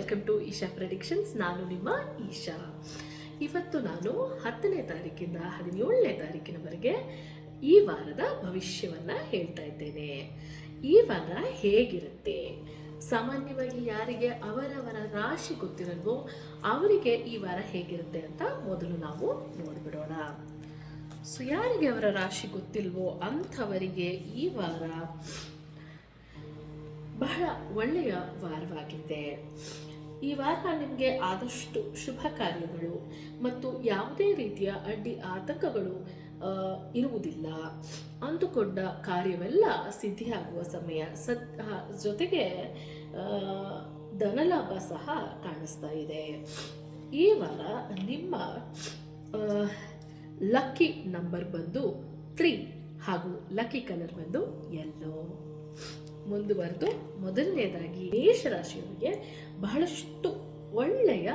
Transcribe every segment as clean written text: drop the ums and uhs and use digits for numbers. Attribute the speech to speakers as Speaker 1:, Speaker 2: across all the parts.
Speaker 1: Welcome to Isha predictions. ನಾನು ನಿಮ್ಮ ಈಶಾ. ಇವತ್ತು ನಾನು 10ನೇ ತಾರೀಕಿಂದ 17ನೇ ತಾರೀಕಿನವರೆಗೆ ಈ ವಾರದ ಭವಿಷ್ಯವನ್ನು ಹೇಳ್ತಾ ಇದ್ದೇನೆ. ಈ ವಾರ ಹೇಗಿರುತ್ತೆ, ಸಾಮಾನ್ಯವಾಗಿ ಯಾರಿಗೆ ಅವರವರ ರಾಶಿ ಗೊತ್ತಿರಲ್ವೋ ಅವರಿಗೆ ಈ ವಾರ ಹೇಗಿರುತ್ತೆ ಅಂತ ಮೊದಲು ನಾವು ನೋಡಿಬಿಡೋಣ. ಸೊ ಯಾರಿಗೆ ಅವರ ರಾಶಿ ಗೊತ್ತಿಲ್ವೋ ಅಂಥವರಿಗೆ ಈ ವಾರ ಬಹಳ ಒಳ್ಳೆಯ ವಾರವಾಗಿದೆ. ಈ ವಾರ ನಿಮಗೆ ಆದಷ್ಟು ಶುಭ ಕಾರ್ಯಗಳು ಮತ್ತು ಯಾವುದೇ ರೀತಿಯ ಅಡ್ಡಿ ಆತಂಕಗಳು ಇರುವುದಿಲ್ಲ. ಅಂದುಕೊಂಡ ಕಾರ್ಯವೆಲ್ಲ ಸಿದ್ಧಿಯಾಗುವ ಸಮಯ. ಜೊತೆಗೆ ಧನಲಾಭ ಸಹ ಕಾಣಿಸ್ತಾ ಇದೆ. ಈ ವಾರ ನಿಮ್ಮ ಲಕ್ಕಿ ನಂಬರ್ ಬಂದು 3 ಹಾಗೂ ಲಕ್ಕಿ ಕಲರ್ ಬಂದು ಯೆಲ್ಲೋ. ಮುಂದುವರೆದು ಮೊದಲನೇದಾಗಿ ಮೇಷರಾಶಿಯವರಿಗೆ ಬಹಳಷ್ಟು ಒಳ್ಳೆಯ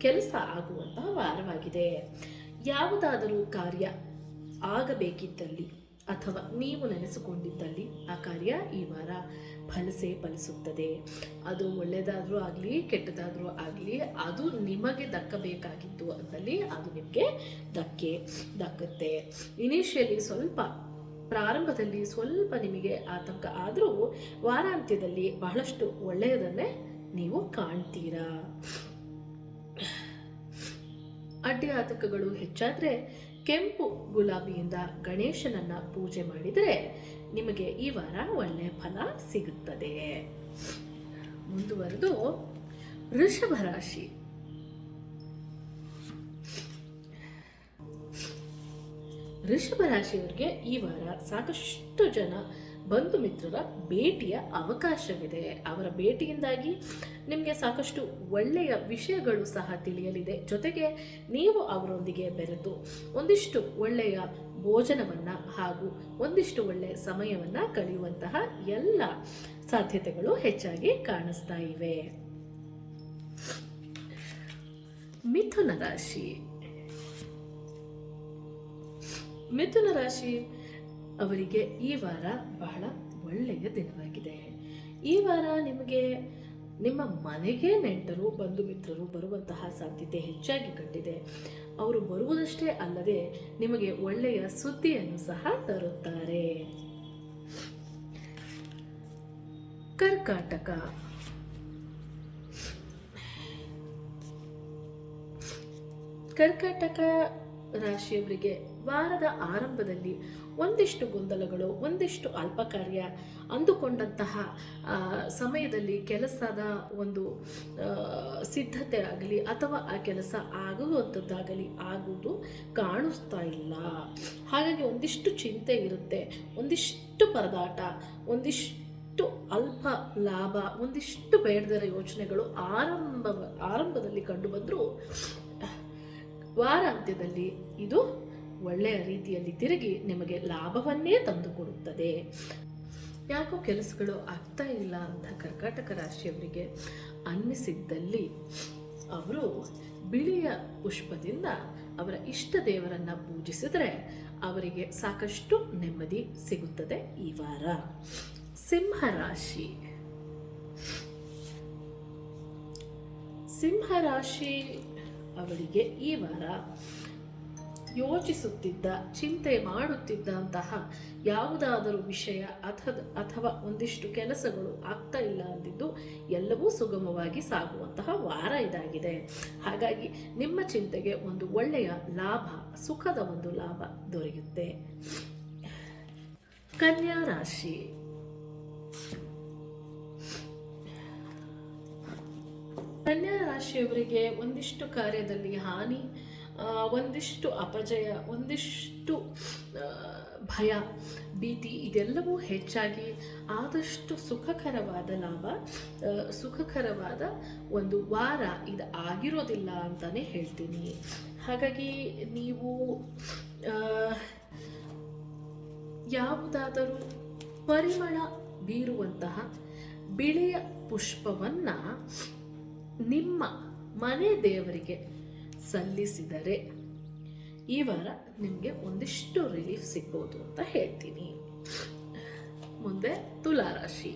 Speaker 1: ಕೆಲಸ ಆಗುವಂತಹ ವಾರವಾಗಿದೆ. ಯಾವುದಾದರೂ ಕಾರ್ಯ ಆಗಬೇಕಿದ್ದಲ್ಲಿ ಅಥವಾ ನೀವು ನೆನೆಸಿಕೊಂಡಿದ್ದಲ್ಲಿ ಆ ಕಾರ್ಯ ಈ ವಾರ ಫಲಿಸುತ್ತದೆ. ಅದು ಒಳ್ಳೆಯದಾದರೂ ಆಗಲಿ ಕೆಟ್ಟದಾದರೂ ಆಗಲಿ ಅದು ನಿಮಗೆ ದಕ್ಕಬೇಕಾಗಿತ್ತು ಅಂದಲ್ಲಿ ಅದು ನಿಮಗೆ ದಕ್ಕುತ್ತೆ. ಇನಿಷಿಯಲಿ ಪ್ರಾರಂಭದಲ್ಲಿ ಸ್ವಲ್ಪ ನಿಮಗೆ ಆತಂಕ ಆದರೂ ವಾರಾಂತ್ಯದಲ್ಲಿ ಬಹಳಷ್ಟು ಒಳ್ಳೆಯದನ್ನೇ ನೀವು ಕಾಣ್ತೀರಾ. ಅಡ್ಡಿ ಆತಂಕಗಳು ಹೆಚ್ಚಾದರೆ ಕೆಂಪು ಗುಲಾಬಿಯಿಂದ ಗಣೇಶನನ್ನ ಪೂಜೆ ಮಾಡಿದರೆ ನಿಮಗೆ ಈ ವಾರ ಒಳ್ಳೆಯ ಫಲ ಸಿಗುತ್ತದೆ. ಮುಂದುವರೆದು ವೃಷಭ ರಾಶಿ. ವೃಷಭ ರಾಶಿಯವರಿಗೆ ಈ ವಾರ ಸಾಕಷ್ಟು ಜನ ಬಂಧು ಮಿತ್ರರ ಭೇಟಿಯ ಅವಕಾಶವಿದೆ. ಅವರ ಭೇಟಿಯಿಂದಾಗಿ ನಿಮಗೆ ಸಾಕಷ್ಟು ಒಳ್ಳೆಯ ವಿಷಯಗಳು ಸಹ ತಿಳಿಯಲಿದೆ. ಜೊತೆಗೆ ನೀವು ಅವರೊಂದಿಗೆ ಬೆರೆತು ಒಂದಿಷ್ಟು ಒಳ್ಳೆಯ ಭೋಜನವನ್ನು ಹಾಗೂ ಒಂದಿಷ್ಟು ಒಳ್ಳೆಯ ಸಮಯವನ್ನು ಕಳೆಯುವಂತಹ ಎಲ್ಲ ಸಾಧ್ಯತೆಗಳು ಹೆಚ್ಚಾಗಿ ಕಾಣಿಸ್ತಾ ಇವೆ. ಮಿಥುನ ರಾಶಿ. ಮಿಥುನ ರಾಶಿ ಅವರಿಗೆ ಈ ವಾರ ಬಹಳ ಒಳ್ಳೆಯ ದಿನವಾಗಿದೆ. ಈ ವಾರ ನಿಮಗೆ ನಿಮ್ಮ ಮನೆಗೆ ನೆಂಟರು ಬಂಧು ಮಿತ್ರರು ಬರುವಂತಹ ಸಾಧ್ಯತೆ ಹೆಚ್ಚಾಗಿ ಕಂಡಿದೆ. ಅವರು ಬರುವುದಷ್ಟೇ ಅಲ್ಲದೆ ನಿಮಗೆ ಒಳ್ಳೆಯ ಸುದ್ದಿಯನ್ನು ಸಹ ತರುತ್ತಾರೆ. ಕರ್ಕಾಟಕ. ಕರ್ಕಾಟಕ ರಾಶಿಯವರಿಗೆ ವಾರದ ಆರಂಭದಲ್ಲಿ ಒಂದಿಷ್ಟು ಗೊಂದಲಗಳು, ಒಂದಿಷ್ಟು ಅಲ್ಪ ಕಾರ್ಯ, ಅಂದುಕೊಂಡಂತಹ ಸಮಯದಲ್ಲಿ ಕೆಲಸದ ಒಂದು ಸಿದ್ಧತೆ ಆಗಲಿ ಅಥವಾ ಆ ಕೆಲಸ ಆಗುವಂಥದ್ದಾಗಲಿ ಆಗುವುದು ಕಾಣಿಸ್ತಾ ಇಲ್ಲ. ಹಾಗಾಗಿ ಒಂದಿಷ್ಟು ಚಿಂತೆ ಇರುತ್ತೆ, ಒಂದಿಷ್ಟು ಪರದಾಟ, ಒಂದಿಷ್ಟು ಅಲ್ಪ ಲಾಭ, ಒಂದಿಷ್ಟು ಬೇಡದರ ಯೋಚನೆಗಳು ಆರಂಭದಲ್ಲಿ ಕಂಡು ಬಂದರೂ ವಾರಾಂತ್ಯದಲ್ಲಿ ಇದು ಒಳ್ಳೆಯ ರೀತಿಯಲ್ಲಿ ತಿರುಗಿ ನಿಮಗೆ ಲಾಭವನ್ನೇ ತಂದುಕೊಡುತ್ತದೆ. ಯಾಕೋ ಕೆಲಸಗಳು ಆಗ್ತಾ ಇಲ್ಲ ಅಂತ ಕರ್ಕಾಟಕ ರಾಶಿಯವರಿಗೆ ಅನ್ನಿಸಿದ್ದಲ್ಲಿ ಅವರು ಬಿಳಿಯ ಪುಷ್ಪದಿಂದ ಅವರ ಇಷ್ಟ ದೇವರನ್ನ ಪೂಜಿಸಿದರೆ ಅವರಿಗೆ ಸಾಕಷ್ಟು ನೆಮ್ಮದಿ ಸಿಗುತ್ತದೆ ಈ ವಾರ. ಸಿಂಹರಾಶಿ. ಸಿಂಹರಾಶಿ ಅವರಿಗೆ ಈ ವಾರ ಯೋಚಿಸುತ್ತಿದ್ದ, ಚಿಂತೆ ಮಾಡುತ್ತಿದ್ದಂತಹ ಯಾವುದಾದರೂ ವಿಷಯ ಅಥವಾ ಒಂದಿಷ್ಟು ಕೆಲಸಗಳು ಆಗ್ತಾ ಇಲ್ಲ ಅಂದಿದ್ದು ಎಲ್ಲವೂ ಸುಗಮವಾಗಿ ಸಾಗುವಂತಹ ವಾರ ಇದಾಗಿದೆ. ಹಾಗಾಗಿ ನಿಮ್ಮ ಚಿಂತೆಗೆ ಒಂದು ಒಳ್ಳೆಯ ಲಾಭ, ಸುಖದ ಒಂದು ಲಾಭ ದೊರೆಯುತ್ತೆ. ಕನ್ಯಾ ರಾಶಿ. ಕನ್ಯಾ ರಾಶಿಯವರಿಗೆ ಒಂದಿಷ್ಟು ಕಾರ್ಯದಲ್ಲಿ ಹಾನಿ, ಒಂದಿಷ್ಟು ಅಪಜಯ, ಒಂದಿಷ್ಟು ಭಯ, ಭೀತಿ ಇದೆಲ್ಲವೂ ಹೆಚ್ಚಾಗಿ ಆದಷ್ಟು ಸುಖಕರವಾದ ಲಾಭ, ಸುಖಕರವಾದ ಒಂದು ವಾರ ಇದು ಆಗಿರೋದಿಲ್ಲ ಅಂತಾನೆ ಹೇಳ್ತೀನಿ. ಹಾಗಾಗಿ ನೀವು ಯಾವುದಾದರೂ ಪರಿಮಳ ಬೀರುವಂತಹ ಬಿಳಿಯ ಪುಷ್ಪವನ್ನು ನಿಮ್ಮ ಮನೆ ದೇವರಿಗೆ ಸಲ್ಲಿಸಿದರೆ ಈ ವಾರ ನಿಮಗೆ ಒಂದಿಷ್ಟು ರಿಲೀಫ್ ಸಿಗ್ಬೋದು ಅಂತ ಹೇಳ್ತೀನಿ. ಮುಂದೆ ತುಲಾರಾಶಿ.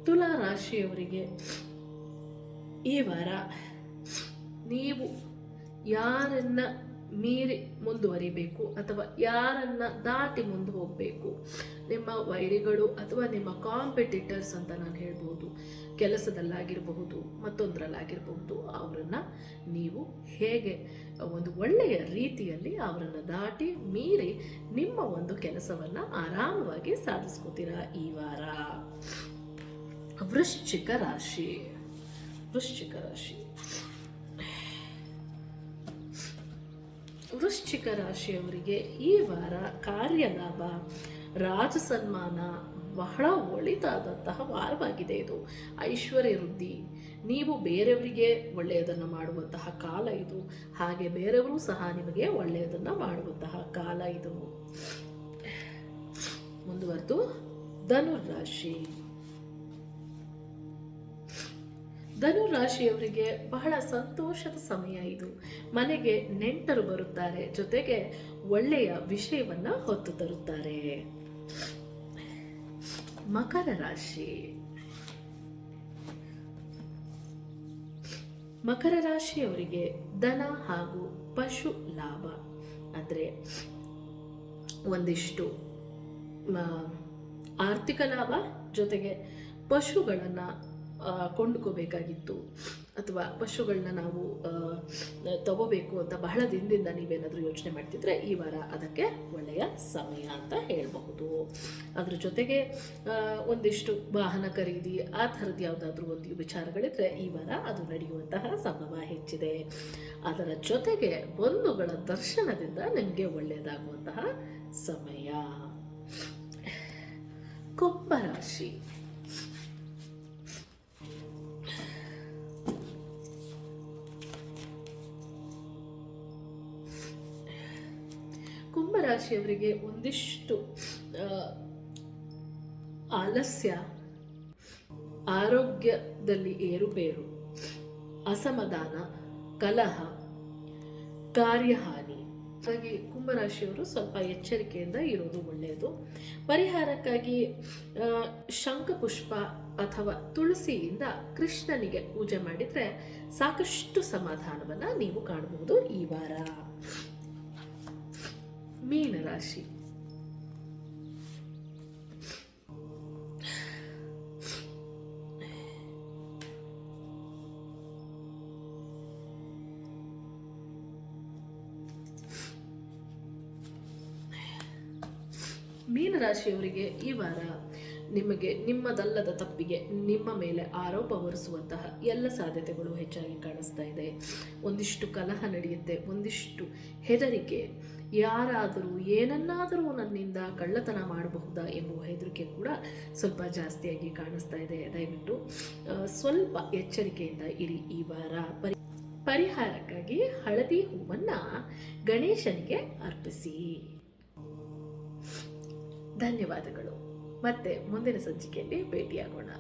Speaker 1: ತುಲಾ ರಾಶಿಯವರಿಗೆ ಈ ವಾರ ನೀವು ಯಾರನ್ನ ಮೀರಿ ಮುಂದುವರಿಬೇಕು ಅಥವಾ ಯಾರನ್ನ ದಾಟಿ ಮುಂದೆ ಹೋಗಬೇಕು, ನಿಮ್ಮ ವೈರಿಗಳು ಅಥವಾ ನಿಮ್ಮ ಕಾಂಪಿಟೇಟರ್ಸ್ ಅಂತ ನಾನು ಹೇಳ್ಬೋದು, ಕೆಲಸದಲ್ಲಾಗಿರಬಹುದು ಮತ್ತೊಂದರಲ್ಲಾಗಿರಬಹುದು, ಅವರನ್ನು ನೀವು ಹೇಗೆ ಒಂದು ಒಳ್ಳೆಯ ರೀತಿಯಲ್ಲಿ ಅವರನ್ನು ದಾಟಿ ಮೀರಿ ನಿಮ್ಮ ಒಂದು ಕೆಲಸವನ್ನು ಆರಾಮವಾಗಿ ಸಾಧಿಸ್ಕೋತೀರಾ ಈ ವಾರ. ವೃಶ್ಚಿಕ ರಾಶಿ. ವೃಶ್ಚಿಕ ರಾಶಿಯವರಿಗೆ ಈ ವಾರ ಕಾರ್ಯಲಾಭ, ರಾಜ ಸನ್ಮಾನ, ಬಹಳ ಒಳಿತಾದಂತಹ ವಾರವಾಗಿದೆ ಇದು. ಐಶ್ವರ್ಯ ವೃದ್ಧಿ, ನೀವು ಬೇರೆಯವರಿಗೆ ಒಳ್ಳೆಯದನ್ನು ಮಾಡುವಂತಹ ಕಾಲ ಇದು, ಹಾಗೆ ಬೇರೆಯವರು ಸಹ ನಿಮಗೆ ಒಳ್ಳೆಯದನ್ನು ಮಾಡುವಂತಹ ಕಾಲ ಇದು. ಮುಂದುವರೆದು ಧನುರಾಶಿ. ಧನುರಾಶಿಯವರಿಗೆ ಬಹಳ ಸಂತೋಷದ ಸಮಯ ಇದು. ಮನೆಗೆ ನೆಂಟರು ಬರುತ್ತಾರೆ, ಜೊತೆಗೆ ಒಳ್ಳೆಯ ವಿಷಯವನ್ನ ಹೊತ್ತು ತರುತ್ತಾರೆ. ಮಕರ ರಾಶಿ. ಮಕರ ರಾಶಿಯವರಿಗೆ ಧನ ಹಾಗೂ ಪಶು ಲಾಭ, ಅಂದರೆ ಒಂದಿಷ್ಟು ಆರ್ಥಿಕ ಲಾಭ, ಜೊತೆಗೆ ಪಶುಗಳನ್ನು ಕೊಂಡ್ಕೋಬೇಕಾಗಿತ್ತು ಅಥವಾ ಪಶುಗಳನ್ನ ನಾವು ತಗೋಬೇಕು ಅಂತ ಬಹಳ ದಿನದಿಂದ ನೀವೇನಾದರೂ ಯೋಚನೆ ಮಾಡ್ತಿದ್ರೆ ಈ ವಾರ ಅದಕ್ಕೆ ಒಳ್ಳೆಯ ಸಮಯ ಅಂತ ಹೇಳಬಹುದು. ಅದ್ರ ಜೊತೆಗೆ ಒಂದಿಷ್ಟು ವಾಹನ ಖರೀದಿ ಆ ಥರದ್ದು ಯಾವುದಾದ್ರೂ ಒಂದು ವಿಚಾರಗಳಿದ್ರೆ ಈ ವಾರ ಅದು ನಡೆಯುವಂತಹ ಸಂಭವ ಹೆಚ್ಚಿದೆ. ಅದರ ಜೊತೆಗೆ ಬಂಧುಗಳ ದರ್ಶನದಿಂದ ನಿಮಗೆ ಒಳ್ಳೆಯದಾಗುವಂತಹ ಸಮಯ. ಕುಂಭರಾಶಿ. ಕುಂಭರಾಶಿಯವರಿಗೆ ಒಂದಿಷ್ಟು ಆಲಸ್ಯ, ಆರೋಗ್ಯದಲ್ಲಿ ಏರುಪೇರು, ಅಸಮಾಧಾನ, ಕಲಹ, ಕಾರ್ಯಹಾನಿ. ಹಾಗಾಗಿ ಕುಂಭರಾಶಿಯವರು ಸ್ವಲ್ಪ ಎಚ್ಚರಿಕೆಯಿಂದ ಇರೋದು ಒಳ್ಳೆಯದು. ಪರಿಹಾರಕ್ಕಾಗಿ ಶಂಖಪುಷ್ಪ ಅಥವಾ ತುಳಸಿಯಿಂದ ಕೃಷ್ಣನಿಗೆ ಪೂಜೆ ಮಾಡಿದರೆ ಸಾಕಷ್ಟು ಸಮಾಧಾನವನ್ನು ನೀವು ಕಾಣಬಹುದು ಈ ವಾರ. ಮೀನರಾಶಿ. ಮೀನರಾಶಿಯವರಿಗೆ ಈ ವಾರ ನಿಮಗೆ ನಿಮ್ಮದಲ್ಲದ ತಪ್ಪಿಗೆ ನಿಮ್ಮ ಮೇಲೆ ಆರೋಪ ಹೊರಿಸುವಂತಹ ಎಲ್ಲ ಸಾಧ್ಯತೆಗಳು ಹೆಚ್ಚಾಗಿ ಕಾಣಿಸ್ತಾ ಇದೆ. ಒಂದಿಷ್ಟು ಕಲಹ ನಡೆಯುತ್ತೆ, ಒಂದಿಷ್ಟು ಹೆದರಿಕೆ, ಯಾರಾದರೂ ಏನನ್ನಾದರೂ ನನ್ನಿಂದ ಕಳ್ಳತನ ಮಾಡಬಹುದಾ ಎಂಬುವ ಹೆದರಿಕೆ ಕೂಡ ಸ್ವಲ್ಪ ಜಾಸ್ತಿಯಾಗಿ ಕಾಣಿಸ್ತಾ ಇದೆ. ದಯವಿಟ್ಟು ಸ್ವಲ್ಪ ಎಚ್ಚರಿಕೆಯಿಂದ ಇರಿ ಈ ವಾರ. ಪರಿಹಾರಕ್ಕಾಗಿ ಹಳದಿ ಹೂವನ್ನು ಗಣೇಶನಿಗೆ ಅರ್ಪಿಸಿ. ಧನ್ಯವಾದಗಳು. ಮತ್ತೆ ಮುಂದಿನ ಸಂಚಿಕೆಯಲ್ಲಿ ಭೇಟಿಯಾಗೋಣ.